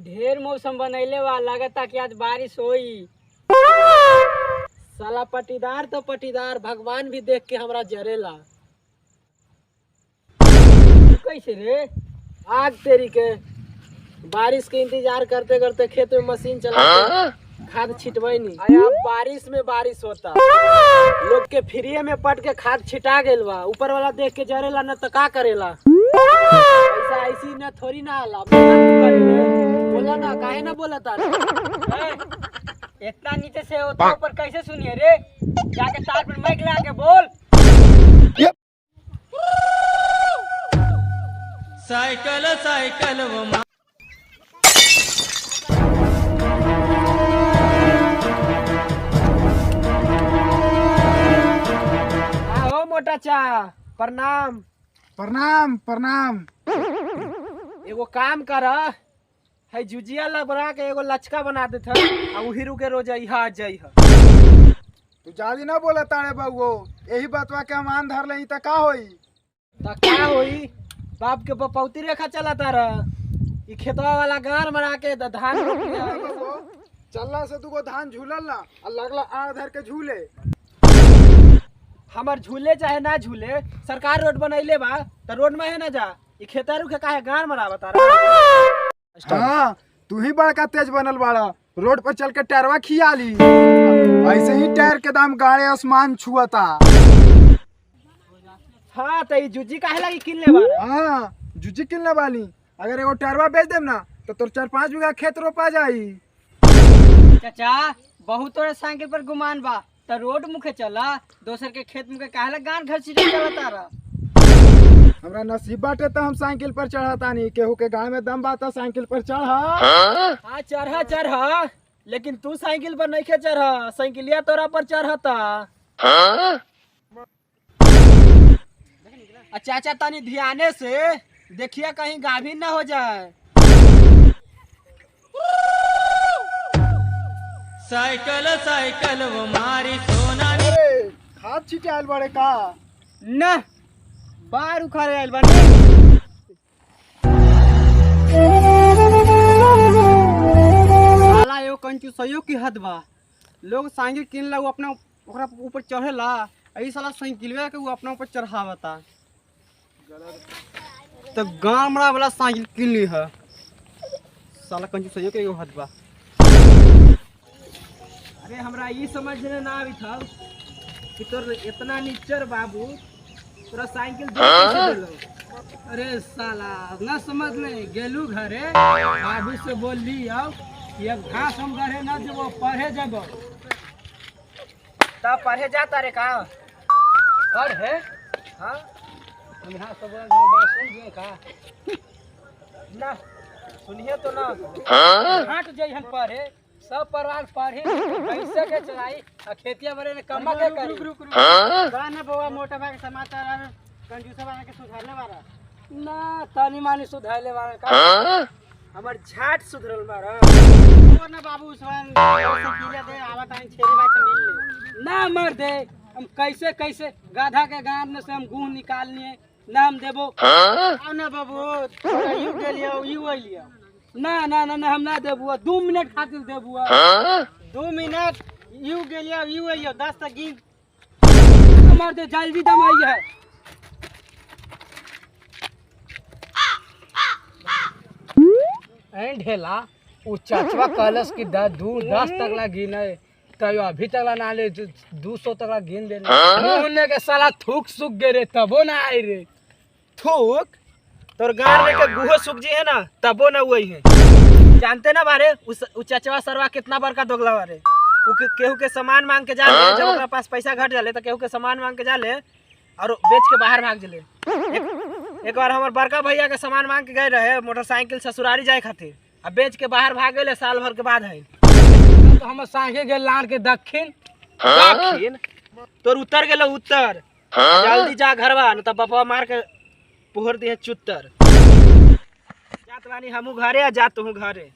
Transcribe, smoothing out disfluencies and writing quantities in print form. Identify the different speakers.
Speaker 1: ढेर मौसम बनैले बा, लगता कि आज बारिश होई।
Speaker 2: साला पटीदार तो पटीदार, भगवान भी देख के हमरा जरेला।
Speaker 1: कैसे रे?
Speaker 2: आग तेरी के बारिश के इंतजार करते करते खेत में मशीन चलाते खाद छिटवाई नहीं आया। बारिश में बारिश होता, लोग के फ्री में पट के खाद छिटा गेल बा। ऊपर वाला देख के जरेला न तो का करेला। ऐसा ऐसी न थोड़ी ना आला, बोला ना, काहे ना बोला तारा।
Speaker 1: इतना नीचे से होता ऊपर कैसे सुनिए रे? जाके तार पर माइक लगा के बोल।
Speaker 3: साइकिल साइकिल वो
Speaker 2: आओ मोटा चा, प्रणाम।
Speaker 4: प्रणाम प्रणाम।
Speaker 2: एगो काम कर, है जुजिया लबरा के एगो लचका बना देत है आ उही रुके रोज इहा जई है।
Speaker 4: तू जाली ना बोला तारे बाबू, यही बतवा के हम आन धर लही त का होई?
Speaker 2: त का होई? बाप के पपौती रेखा चला तारा। ई खेतवा वाला गार मरा के धान रोप लिया।
Speaker 4: चलला से दुगो धान झूलल ना आ लगला आड़ धर के झूले।
Speaker 2: हमर झूले चाहे ना झूले, सरकार रोड बनैले बा त रोड में है ना जा। ई खेतारू के काहे गार मरावा तारा?
Speaker 4: हाँ, तू ही बड़का तेज बनल बाड़ा, रोड पर चल के टायरवा खिया ली। ऐसे ही टायर के दाम गाड़े आसमान छुअता।
Speaker 2: हाँ त ई जुजी काहे लगी किनले बा?
Speaker 4: हाँ, जुजी किनले वाली। अगर एगो टायरवा बेच देम ना तो तोर 4-5 बीघा खेत रोपा जाई।
Speaker 1: चाचा बहुत तोरे साइकिल पर गुमान बा, त रोड मुखे चला, दोसर के खेत मुखे काहे ला गान घर सीधे चलता रहा।
Speaker 4: हमरा नसीब बाटे त हम साइकिल पर चढ़ता नहीं। केहू के गाय में दम बाता साइकिल पर चढ़।
Speaker 2: हाँ चढ़ा चढ़ा, लेकिन तू साइकिल पर नहीं चढ़, साइकिलिया तोरा पर चढ़ता। चाचा तनी ध्याने से देखिए कहीं गाभिन ना हो जाए।
Speaker 3: साइकिल साइकिल वो मारी सोना।
Speaker 4: अरे खाद छिटे आयल बड़े का?
Speaker 2: न बार उखाड़े आयल बानी। साला एगो कंजूसइयो की हद बा। लोग साइकिल किन ला, वो अपना ओकरा ऊपर चढ़ेला, ऐ साला साइकिलवे के वो अपना ऊपर चढ़ावता। तो गामड़ा वाला साइकिल किन ली है। साला कंजूसइयो के एगो हद बा। अरे हमरा ई समझ में ना आवी था कि तोर इतना निच्चर बाबू तोरा साइकिल दे कैसे देलो। अरे साला ना समझ में गेलू घरे, बाबू से बोल ली आओ कि अब घास हम घरे ना देबो, पढ़े जब तब पढ़े जाता रे का पढ़े। हाँ हम यहाँ सब बात सुन गए का ना सुनिए तो ना हट जाइए हम पढ़े, सब परिवार पढ़े कैसे के चलाई आ खेतिया बरे ने कमा के करी। गाना बवा मोटा भाई के समाचार कंजूसा बना के सुधारले वाला ना, तनी मानी सुधारले वाला का हमर झाट सुधरल बारा। और ना बाबू स्वान किले दे आवत आई छेरी भाई से मिल ले ना मर दे। हम कैसे कैसे गाधा के गांव में से हम गुह निकालनी नाम देबो। आओ ना बाबू यू गेलियो यू आइलियो ना ना ना हम ना देबुआ। 2 मिनट खातिर देबुआ। 2 मिनट यू गेलियो यू आइयो 10 तक गिन मार दे, जल्दी दम आई है। ढेला उ चचवा कलश की 10 तक ला गिने, कहियो अभी तक ला ना ले 200 तक ला गिन दे। मुंह के साला थूक सूख गए रे तबो ना आई रे। थूक तोर गार में के गुहो सूख जी है ना तबो ना वही है। जानते ना बारे उस चचवा सरवा कितना बड़का दोगला बारे। उ केहू के सामान मांग के जाले, जब ओकरा पास पैसा घट जाले तो केहू के सामान मांग के जाले और बेच के बाहर भाग जले। एक बार हमार बड़का भैया के सामान मांग के गए रहे मोटरसाइकिल ससुरारी जाए खातिर, अब बेच के बाहर भाग गए साल भर के बाद है। तो हम सागे गए लान के दक्षिण दक्षिण तोर उतर गेलो उत्तर। जल्दी जा घरवा न तब बापा मार के पोहर दिए चुत्तर। जात बानी हमू घरे, जा तू घरे।